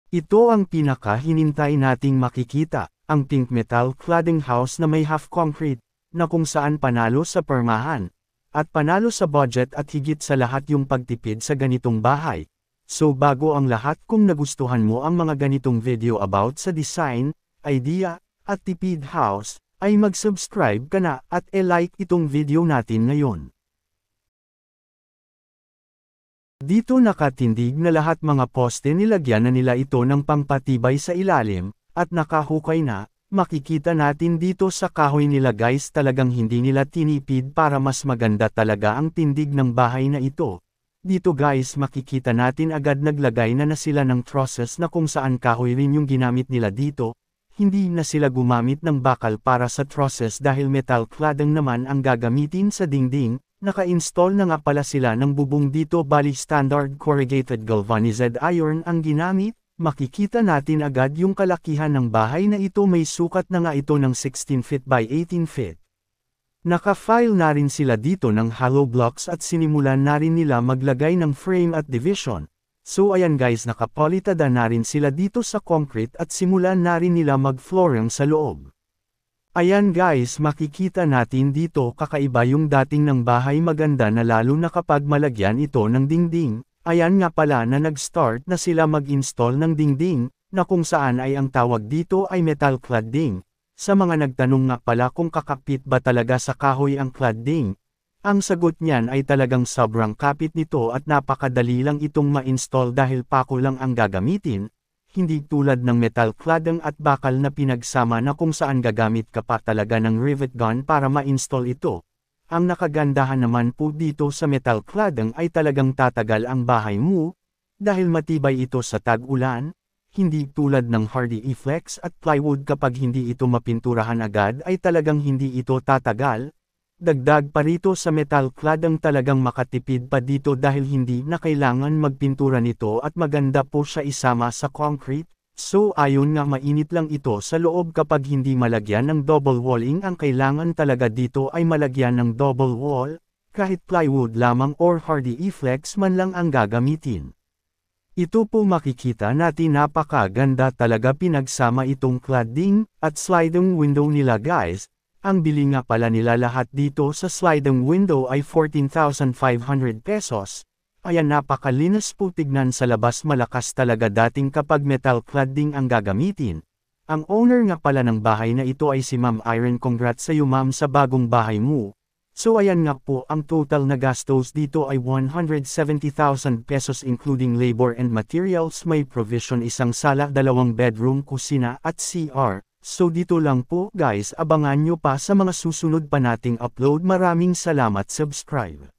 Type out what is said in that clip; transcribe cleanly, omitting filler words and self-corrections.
Ito ang pinaka-hinintay nating makikita, ang pink metal cladding house na may half concrete, na kung saan panalo sa permahan, at panalo sa budget at higit sa lahat yung pagtipid sa ganitong bahay. So bago ang lahat, kung nagustuhan mo ang mga ganitong video about sa design, idea, at tipid house, ay mag-subscribe ka na at e-like itong video natin ngayon. Dito nakatindig na lahat mga poste nilagyan na nila ito ng pangpatibay sa ilalim, at nakahukay na, makikita natin dito sa kahoy nila guys talagang hindi nila tinipid para mas maganda talaga ang tindig ng bahay na ito. Dito guys makikita natin agad naglagay na sila ng trusses na kung saan kahoy rin yung ginamit nila dito, hindi na sila gumamit ng bakal para sa trusses dahil metal cladding naman ang gagamitin sa dingding. Naka-install na nga pala sila ng bubong dito bali standard corrugated galvanized iron ang ginamit, makikita natin agad yung kalakihan ng bahay na ito may sukat na nga ito ng 16 feet by 18 feet. Naka-file na rin sila dito ng hollow blocks at sinimulan na rin nila maglagay ng frame at division. So ayan guys nakapolitada na rin sila dito sa concrete at simulan na rin nila mag-flooring sa loob. Ayan guys makikita natin dito kakaiba yung dating ng bahay maganda na lalo na kapag malagyan ito ng dingding. Ayan nga pala na nag-start na sila mag-install ng dingding, na kung saan ay ang tawag dito ay metal cladding. Sa mga nagtanong nga pala kung kakapit ba talaga sa kahoy ang cladding, ang sagot niyan ay talagang sobrang kapit nito at napakadali lang itong ma-install dahil pako lang ang gagamitin. Hindi tulad ng metal cladding at bakal na pinagsama na kung saan gagamit ka pa talaga ng rivet gun para ma-install ito. Ang nakagandahan naman po dito sa metal cladding ay talagang tatagal ang bahay mo, dahil matibay ito sa tag-ulan, hindi tulad ng hardy e-flex at plywood kapag hindi ito mapinturahan agad ay talagang hindi ito tatagal. Dagdag pa rito sa metal cladding talagang makatipid pa dito dahil hindi na kailangan magpintura nito at maganda po siya isama sa concrete. So ayon nga mainit lang ito sa loob kapag hindi malagyan ng double walling ang kailangan talaga dito ay malagyan ng double wall, kahit plywood lamang or hardy e-flex man lang ang gagamitin. Ito po makikita natin napakaganda talaga pinagsama itong cladding at sliding window nila guys. Ang bili nga pala nila lahat dito sa sliding window ay 14,500 pesos. Ayan napakalinis po tignan sa labas malakas talaga dating kapag metal cladding ang gagamitin. Ang owner nga pala ng bahay na ito ay si Ma'am Irene. Congrats sa iyo ma'am sa bagong bahay mo. So ayan nga po ang total na gastos dito ay 170,000 pesos including labor and materials. May provision isang sala, 2 bedroom, kusina at CR. So dito lang po guys abangan nyo pa sa mga susunod pa nating upload. Maraming salamat, subscribe.